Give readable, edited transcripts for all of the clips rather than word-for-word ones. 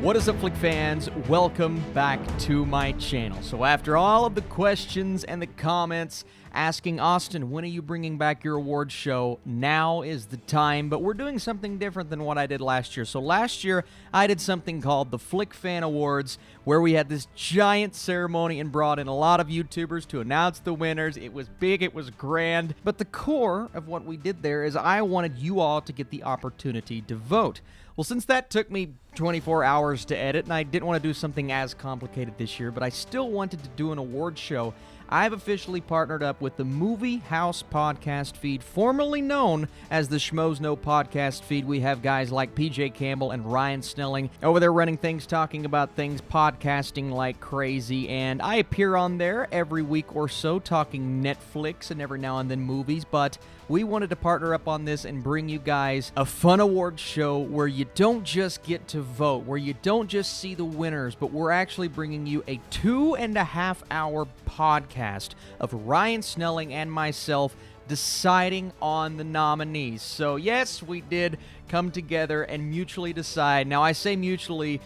What is up, Flick fans? Welcome back to my channel. So after all of the questions and the comments asking, Austin, when are you bringing back your awards show? Now is the time, but we're doing something different than what I did last year. So last year, I did something called the Flick Fan Awards, where we had this giant ceremony and brought in a lot of YouTubers to announce the winners. It was big, it was grand, but the core of what we did there is I wanted you all to get the opportunity to vote. Well, since that took me 24 hours to edit, and I didn't want to do something as complicated this year, but I still wanted to do an award show, I've officially partnered up with the Movie House podcast feed, formerly known as the Schmoes Know podcast feed. We have guys like PJ Campbell and Ryan Snelling over there running things, talking about things, podcasting like crazy, and I appear on there every week or so talking Netflix and every now and then movies, but we wanted to partner up on this and bring you guys a fun award show where you don't just get to vote, where you don't just see the winners, but we're actually bringing you a 2.5-hour podcast of Ryan Snelling and myself deciding on the nominees. So yes, we did come together and mutually decide. Now I say mutually,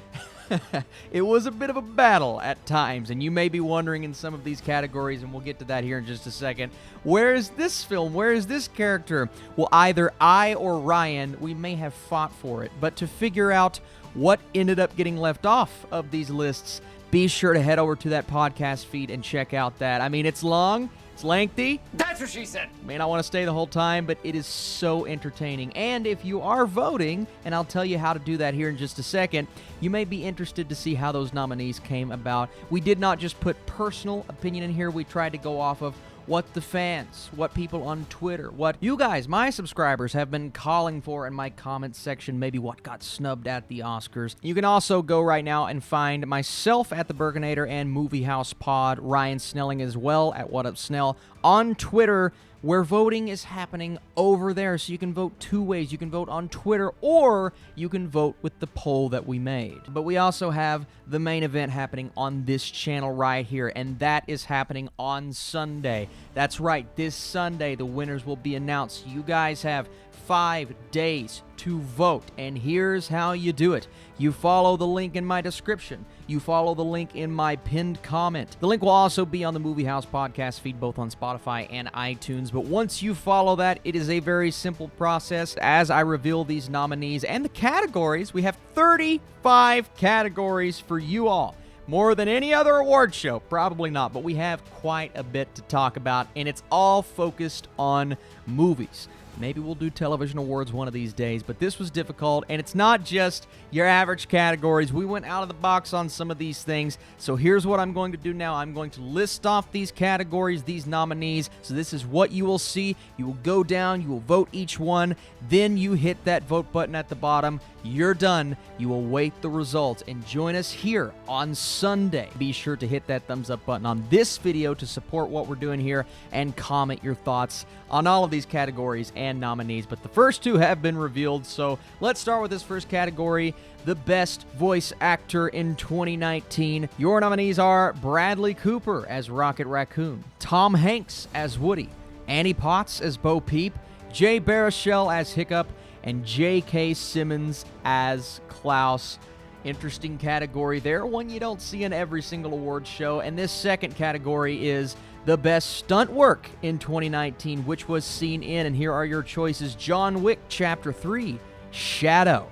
it was a bit of a battle at times, and you may be wondering in some of these categories, and we'll get to that here in just a second, where is this film? Where is this character? Well, either I or Ryan, we may have fought for it, but to figure out what ended up getting left off of these lists, be sure to head over to that podcast feed and check out that. I mean, it's long, it's lengthy. That's what she said. May not want to stay the whole time, but it is so entertaining. And if you are voting, and I'll tell you how to do that here in just a second, you may be interested to see how those nominees came about. We did not just put personal opinion in here. We tried to go off of what the fans, what people on Twitter, what you guys, my subscribers, have been calling for in my comments section, maybe what got snubbed at the Oscars. You can also go right now and find myself at the Burkenator and Movie House Pod, Ryan Snelling as well at What Up Snell on Twitter, where voting is happening over there. So you can vote two ways. You can vote on Twitter, or you can vote with the poll that we made. But we also have the main event happening on this channel right here, and that is happening on Sunday. That's right, this Sunday the winners will be announced. You guys have 5 days to vote, and here's how you do it. You follow the link in my description. You follow the link in my pinned comment. The link will also be on the Movie House podcast feed, both on Spotify and iTunes. But once you follow that, it is a very simple process. As I reveal these nominees and the categories, we have 35 categories for you all. More than any other award show, probably not, but we have quite a bit to talk about, and it's all focused on movies. Maybe we'll do television awards one of these days, but this was difficult, and it's not just your average categories. We went out of the box on some of these things, so here's what I'm going to do now. I'm going to list off these categories, these nominees, so this is what you will see. You will go down, you will vote each one, then you hit that vote button at the bottom. You're done. You will wait the results and join us here on Sunday. Be sure to hit that thumbs up button on this video to support what we're doing here and comment your thoughts on all of these categories and nominees. But the first two have been revealed, so let's start with this first category, the Best Voice Actor in 2019. Your nominees are Bradley Cooper as Rocket Raccoon, Tom Hanks as Woody, Annie Potts as Bo Peep, Jay Baruchel as Hiccup, and J.K. Simmons as Klaus. Interesting category there, one you don't see in every single award show. And this second category is the Best Stunt Work in 2019, which was seen in, and here are your choices: John Wick Chapter 3, Shadow,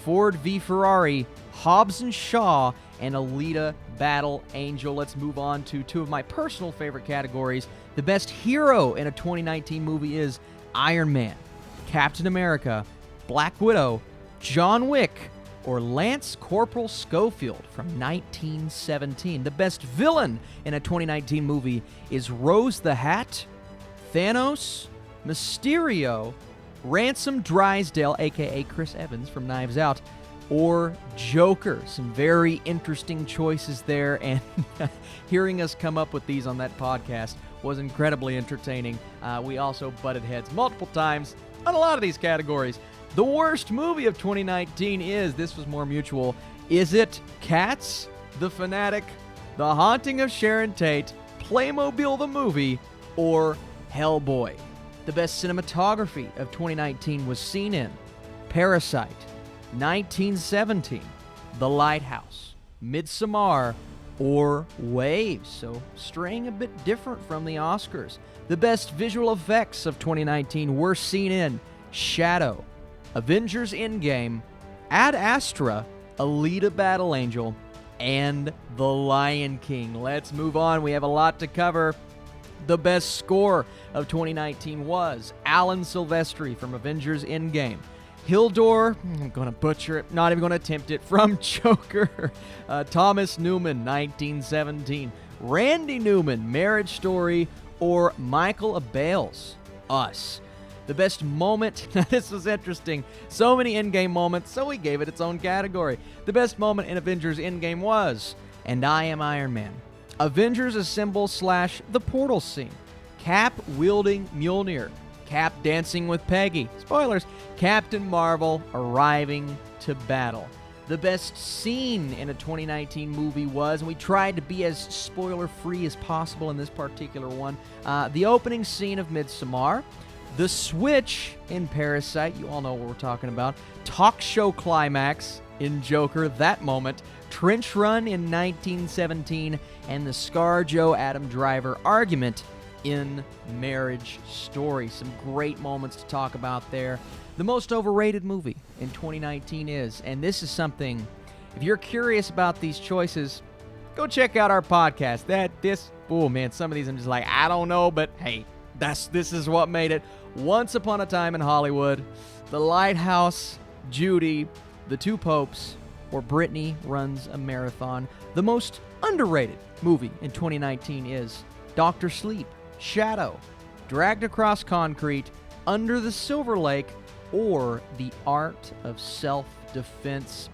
Ford v Ferrari, Hobbs and Shaw, and Alita Battle Angel. Let's move on to two of my personal favorite categories. The Best Hero in a 2019 movie is Iron Man, Captain America, Black Widow, John Wick, or Lance Corporal Schofield from 1917. The best villain in a 2019 movie is Rose the Hat, Thanos, Mysterio, Ransom Drysdale, a.k.a. Chris Evans from Knives Out, or Joker. Some very interesting choices there, and hearing us come up with these on that podcast was incredibly entertaining. We also butted heads multiple times on a lot of these categories. The worst movie of 2019 is, this was more mutual, is it Cats, The Fanatic, The Haunting of Sharon Tate, Playmobil the Movie, or Hellboy? The best cinematography of 2019 was seen in Parasite, 1917, The Lighthouse, Midsommar, or Waves. So straying a bit different from the Oscars. The best visual effects of 2019 were seen in Shadow, Avengers Endgame, Ad Astra, Alita Battle Angel, and The Lion King. Let's move on. We have a lot to cover. The best score of 2019 was Alan Silvestri from Avengers Endgame. Hildur, I'm going to butcher it, not even going to attempt it, from Joker. Thomas Newman, 1917. Randy Newman, Marriage Story, or Michael Abels, Us. The best moment, this was interesting, so many Endgame moments, so we gave it its own category. The best moment in Avengers Endgame was And I Am Iron Man. Avengers Assemble / The Portal Scene. Cap wielding Mjolnir. Cap dancing with Peggy. Spoilers. Captain Marvel arriving to battle. The best scene in a 2019 movie was, and we tried to be as spoiler-free as possible in this particular one, the opening scene of Midsommar, the switch in Parasite, you all know what we're talking about, talk show climax in Joker, that moment, trench run in 1917, and the ScarJo Adam Driver argument in Marriage Story. Some great moments to talk about there. The most overrated movie in 2019 is, and this is something, if you're curious about these choices, go check out our podcast. Some of these I'm just like, I don't know, but hey, this is what made it. Once Upon a Time in Hollywood, The Lighthouse, Judy, The Two Popes, or Britney Runs a Marathon. The most underrated movie in 2019 is Dr. Sleep, Shadow, Dragged Across Concrete, Under the Silver Lake, or The Art of Self-Defense.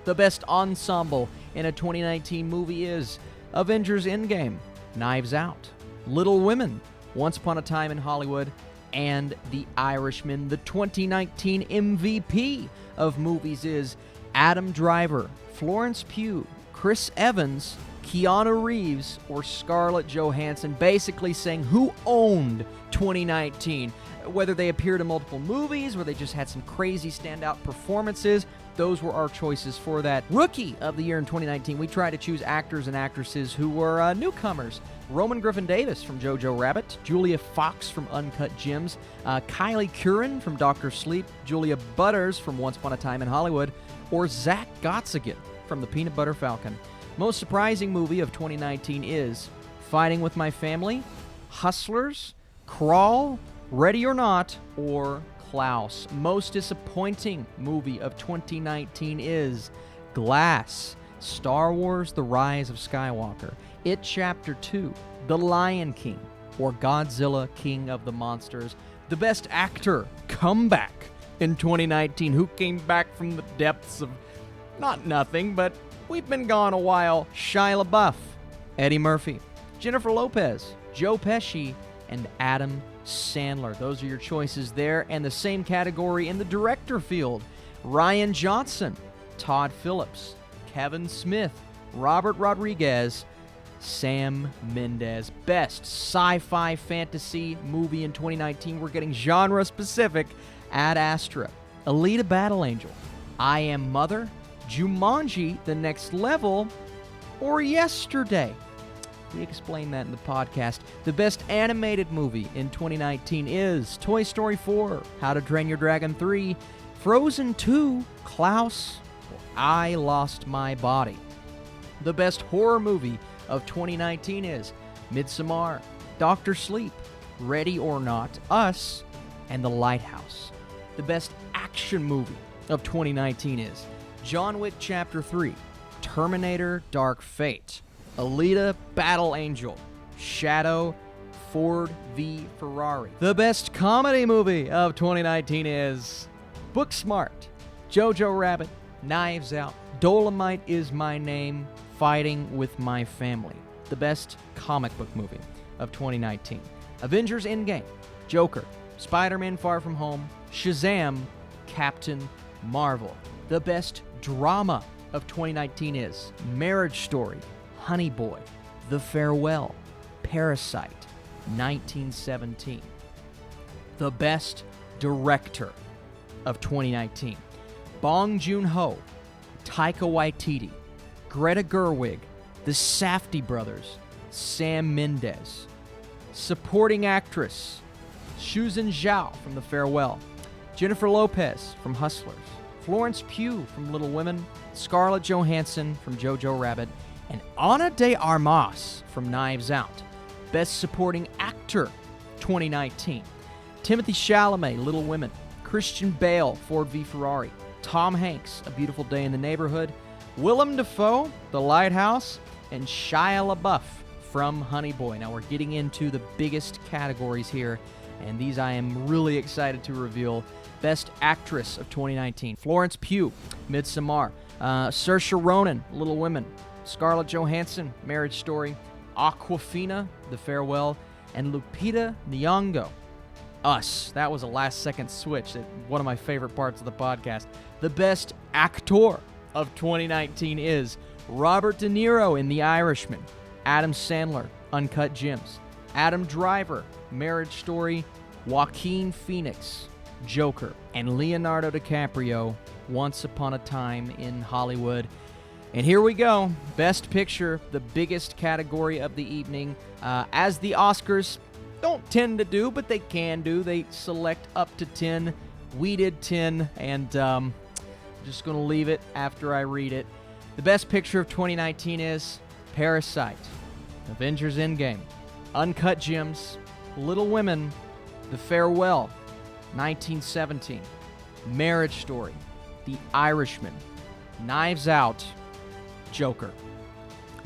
The best ensemble in a 2019 movie is Avengers Endgame, Knives Out, Little Women, Once Upon a Time in Hollywood, and The Irishman. The 2019 MVP of movies is Adam Driver, Florence Pugh, Chris Evans, Keanu Reeves, or Scarlett Johansson, basically saying who owned 2019. Whether they appeared in multiple movies, where they just had some crazy standout performances, those were our choices for that. Rookie of the Year in 2019, we tried to choose actors and actresses who were newcomers. Roman Griffin Davis from Jojo Rabbit, Julia Fox from Uncut Gems, Kylie Curran from Dr. Sleep, Julia Butters from Once Upon a Time in Hollywood, or Zach Gottsagen from The Peanut Butter Falcon. Most surprising movie of 2019 is Fighting with My Family, Hustlers, Crawl, Ready or Not, or Klaus. Most disappointing movie of 2019 is Glass, Star Wars The Rise of Skywalker, It Chapter 2, The Lion King, or Godzilla King of the Monsters. The best actor comeback in 2019. Who came back from the depths of not nothing, but we've been gone a while. Shia LaBeouf, Eddie Murphy, Jennifer Lopez, Joe Pesci, and Adam Sandler. Those are your choices there. And the same category in the director field. Rian Johnson, Todd Phillips, Kevin Smith, Robert Rodriguez, Sam Mendes. Best sci-fi fantasy movie in 2019. We're getting genre specific. Ad Astra, Alita Battle Angel, I Am Mother, Jumanji The Next Level, or Yesterday. We explained that in the podcast. The best animated movie in 2019 is Toy Story 4, How to Train Your Dragon 3, Frozen 2, Klaus, or I Lost My Body. The best horror movie of 2019 is Midsommar, Dr. Sleep, Ready or Not, Us, and The Lighthouse. The best action movie of 2019 is John Wick Chapter 3, Terminator Dark Fate, Alita Battle Angel, Shadow, Ford v Ferrari. The best comedy movie of 2019 is Booksmart, Jojo Rabbit, Knives Out, Dolomite Is My Name, Fighting with My Family. The best comic book movie of 2019. Avengers Endgame, Joker, Spider-Man Far From Home, Shazam, Captain Marvel. The best drama of 2019 is Marriage Story, Honey Boy, The Farewell, Parasite, 1917. The best director of 2019. Bong Joon-ho, Taika Waititi, Greta Gerwig, the Safdie brothers, Sam Mendes. Supporting actress, Susan Zhao from The Farewell, Jennifer Lopez from Hustlers, Florence Pugh from Little Women, Scarlett Johansson from Jojo Rabbit, and Ana de Armas from Knives Out. Best Supporting Actor 2019, Timothée Chalamet, Little Women, Christian Bale, Ford v Ferrari, Tom Hanks, A Beautiful Day in the Neighborhood, Willem Dafoe, The Lighthouse, and Shia LaBeouf from Honey Boy. Now we're getting into the biggest categories here, and these I am really excited to reveal. Best Actress of 2019, Florence Pugh, Midsommar, Saoirse Ronan, Little Women, Scarlett Johansson, Marriage Story, Awkwafina, The Farewell, and Lupita Nyong'o, Us. That was a last-second switch. One of my favorite parts of the podcast. The Best Actor of 2019 is Robert De Niro in The Irishman, Adam Sandler, Uncut Gems, Adam Driver, Marriage Story, Joaquin Phoenix, Joker, and Leonardo DiCaprio, Once Upon a Time in Hollywood. And here we go. Best Picture, the biggest category of the evening. As the Oscars don't tend to do, but they can do. They select up to 10. We did 10, and I'm just going to leave it after I read it. The Best Picture of 2019 is Parasite, Avengers Endgame, Uncut Gems, Little Women, The Farewell, 1917, Marriage Story, The Irishman, Knives Out, Joker.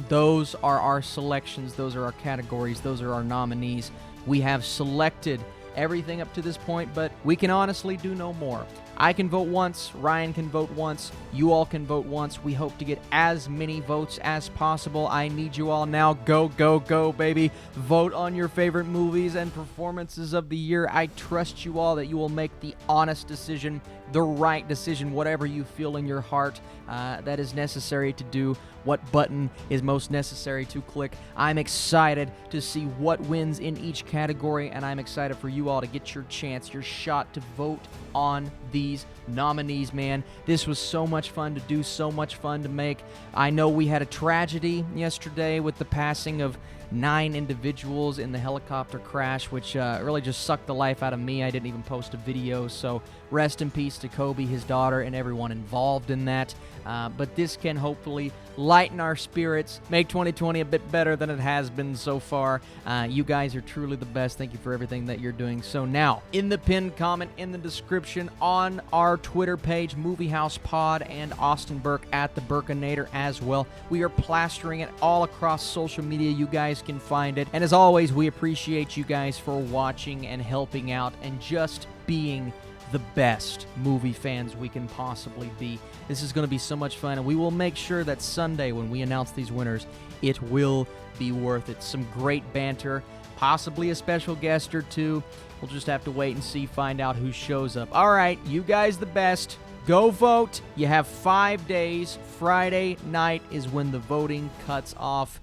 Those are our selections. Those are our categories. Those are our nominees. We have selected everything up to this point, but we can honestly do no more. I can vote once, Ryan can vote once, you all can vote once. We hope to get as many votes as possible. I need you all now. Go, go, go, baby. Vote on your favorite movies and performances of the year. I trust you all that you will make the honest decision, the right decision, whatever you feel in your heart that is necessary to do, what button is most necessary to click. I'm excited to see what wins in each category, and I'm excited for you all to get your chance, your shot to vote on these nominees, man. This was so much fun to do, so much fun to make. I know we had a tragedy yesterday with the passing of 9 individuals in the helicopter crash, which really just sucked the life out of me. I didn't even post a video, so rest in peace to Kobe, his daughter, and everyone involved in that. But this can hopefully lighten our spirits, make 2020 a bit better than it has been so far. You guys are truly the best. Thank you for everything that you're doing. So now, in the pinned comment in the description on our Twitter page, Movie House Pod, and Austin Burke at the Burkenator as well. We are plastering it all across social media. You guys can find it. And as always, we appreciate you guys for watching and helping out and just being the best movie fans we can possibly be. This is going to be so much fun, and we will make sure that Sunday when we announce these winners, it will be worth it. Some great banter, possibly a special guest or two. We'll just have to wait and see, find out who shows up. All right, you guys the best. Go vote. You have 5 days. Friday night is when the voting cuts off,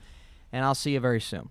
and I'll see you very soon.